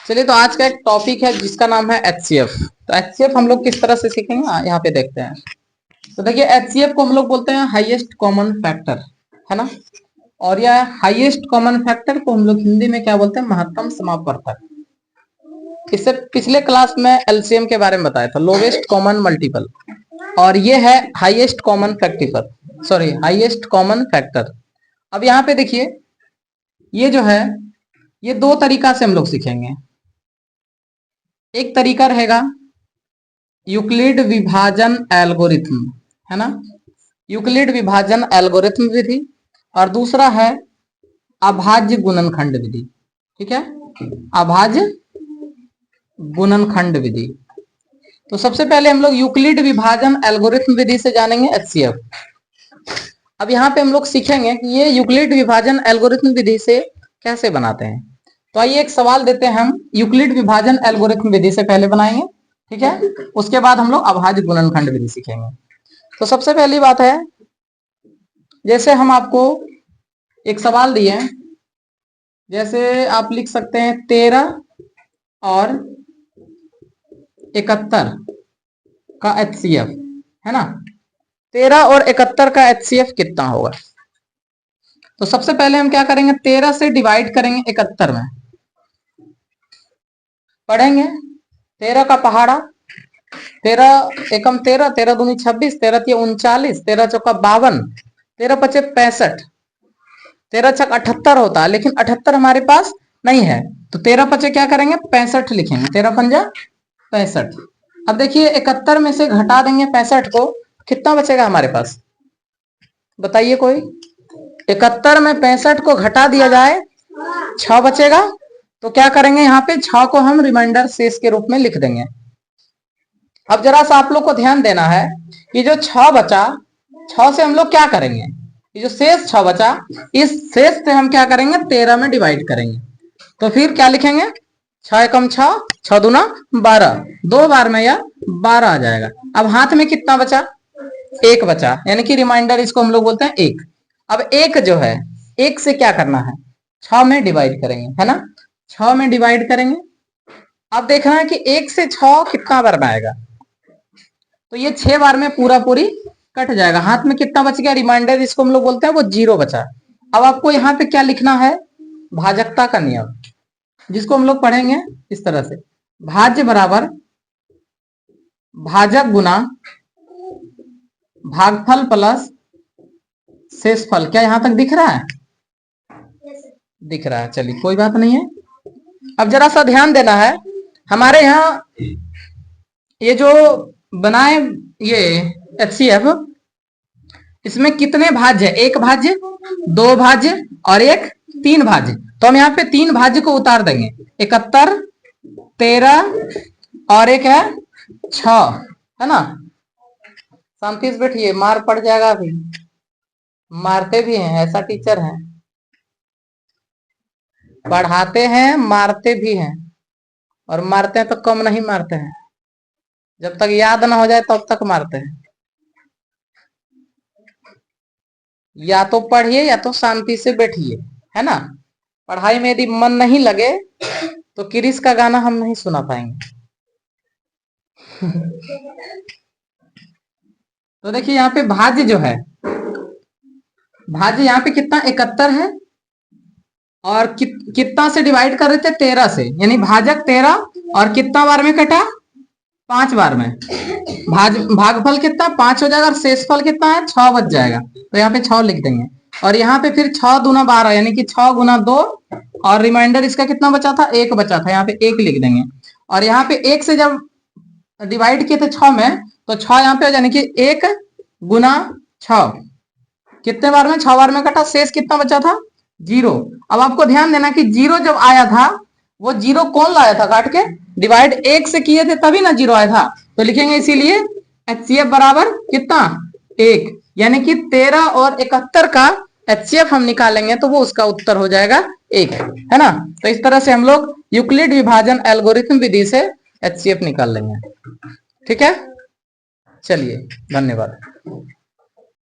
चलिए, तो आज का एक टॉपिक है जिसका नाम है एचसीएफ। तो एचसीएफ हम लोग किस तरह से सीखेंगे, यहाँ पे देखते हैं। तो देखिए, एचसीएफ को हम लोग बोलते हैं हाईएस्ट कॉमन फैक्टर, है ना। और यह हाईएस्ट कॉमन फैक्टर को हम लोग हिंदी में क्या बोलते हैं, महत्तम समापवर्तक। इससे पिछले क्लास में एलसीएम के बारे में बताया था, लोवेस्ट कॉमन मल्टीपल। और ये है highest common factor, sorry highest common factor. अब यहाँ पे देखिए, ये जो है ये दो तरीका से हम लोग सीखेंगे। एक तरीका रहेगा यूक्लिड विभाजन एल्गोरिथम, है ना, यूक्लिड विभाजन एल्गोरिथम विधि। और दूसरा है अभाज्य गुणनखंड विधि। ठीक है, अभाज्य गुणनखंड विधि। तो सबसे पहले हम लोग यूक्लिड विभाजन एल्गोरिथम विधि से जानेंगे एचसीएफ। अब यहाँ पे हम लोग सीखेंगे कि ये यूक्लिड विभाजन एल्गोरिथम विधि से कैसे बनाते हैं। तो आइए एक सवाल देते हैं, हम यूक्लिड विभाजन एल्गोरिथम विधि से पहले बनाएंगे, ठीक है। उसके बाद हम लोग अभाज्य गुणनखंड विधि सीखेंगे। तो सबसे पहली बात है, जैसे हम आपको एक सवाल दिए, जैसे आप लिख सकते हैं 13 और 71 का एचसीएफ, है ना। 13 और 71 का एचसीएफ कितना होगा। तो सबसे पहले हम क्या करेंगे, 13 से डिवाइड करेंगे 71 में, पढ़ेंगे 13 का पहाड़ा, 13 एकम 13, 13 दूनी 26, 13 तिया 39, 13 चौका 52, 13 पचे 65, 13 छक 78 होता है, लेकिन 78 हमारे पास नहीं है। तो 13 पचे क्या करेंगे, 65 लिखेंगे, 13 पंजा 65। अब देखिए 71 में से घटा देंगे 65 को, कितना बचेगा हमारे पास, बताइए कोई। 71 में 65 को घटा दिया जाए 6 बचेगा। तो क्या करेंगे, यहाँ पे 6 को हम रिमाइंडर शेष के रूप में लिख देंगे। अब जरा सा आप लोग को ध्यान देना है, ये जो 6 बचा, 6 से हम लोग क्या करेंगे, ये जो शेष 6 बचा, इस शेष से हम क्या करेंगे, 13 में डिवाइड करेंगे। तो फिर क्या लिखेंगे, 6 एकम 6, 6 दूना 12, 2 बार में यह 12 आ जाएगा। अब हाथ में कितना बचा, 1 बचा, यानी कि रिमाइंडर इसको हम लोग बोलते हैं 1। अब 1 जो है, 1 से क्या करना है, 6 में डिवाइड करेंगे, है ना, 6 में डिवाइड करेंगे। अब देखना है कि 1 से 6 कितना बार में आएगा। तो ये 6 बार में पूरा पूरी कट जाएगा। हाथ में कितना बच गया, रिमाइंडर इसको हम लोग बोलते हैं, वो 0 बचा। अब आपको यहाँ पे क्या लिखना है, भाजकता का नियम, जिसको हम लोग पढ़ेंगे इस तरह से, भाज्य बराबर भाजक गुना भागफल प्लस शेषफल। क्या यहाँ तक दिख रहा है, दिख रहा है, चलिए कोई बात नहीं है। अब जरा सा ध्यान देना है, हमारे यहाँ ये जो बनाए ये एचसीएफ, इसमें कितने भाज्य है, 1 भाज्य, 2 भाज्य और एक 3 भाज्य। तो हम यहाँ पे 3 भाज्य को उतार देंगे, 71, 13 और एक है 6, है ना। शांति से बैठिए, मार पड़ जाएगा, अभी मारते भी हैं, ऐसा टीचर है, पढ़ाते हैं मारते भी हैं, और मारते हैं तो कम नहीं मारते हैं, जब तक याद ना हो जाए तब तक मारते हैं। या तो पढ़िए या तो शांति से बैठिए, है ना। पढ़ाई में यदि मन नहीं लगे तो किरिस का गाना हम नहीं सुना पाएंगे। तो देखिए यहाँ पे भाज्य जो है, भाज्य यहाँ पे कितना 71 है, और कितना से डिवाइड कर रहे थे, 13 से, यानी भाजक 13, और कितना बार में कटा, 5 बार में। भागफल कितना 5 हो जाएगा, और शेषफल कितना है, 6 बच जाएगा। तो यहाँ पे 6 लिख देंगे, और यहाँ पे फिर 6 दूना 12, यानी कि 6 गुना 2, और रिमाइंडर इसका कितना बचा था, 1 बचा था, यहाँ पे 1 लिख देंगे। और यहाँ पे 1 से जब डिवाइड किए थे 6 में, तो 6 यहाँ पे, यानी कि 1 गुना 6, कितने बार में, 6 बार में कटा, शेष कितना बचा था, 0। अब आपको ध्यान देना कि 0 जब आया था, वो 0 कौन लाया था, काट के, डिवाइड 1 से किए थे तभी ना 0 आया था। तो लिखेंगे इसीलिए एचसीएफ बराबर कितना, 1, यानी कि 13 और 71 का एचसीएफ हम निकालेंगे तो वो उसका उत्तर हो जाएगा 1, है ना। तो इस तरह से हम लोग यूक्लिड विभाजन एल्गोरिथम विधि से एचसीएफ निकाल लेंगे, ठीक है। चलिए, धन्यवाद।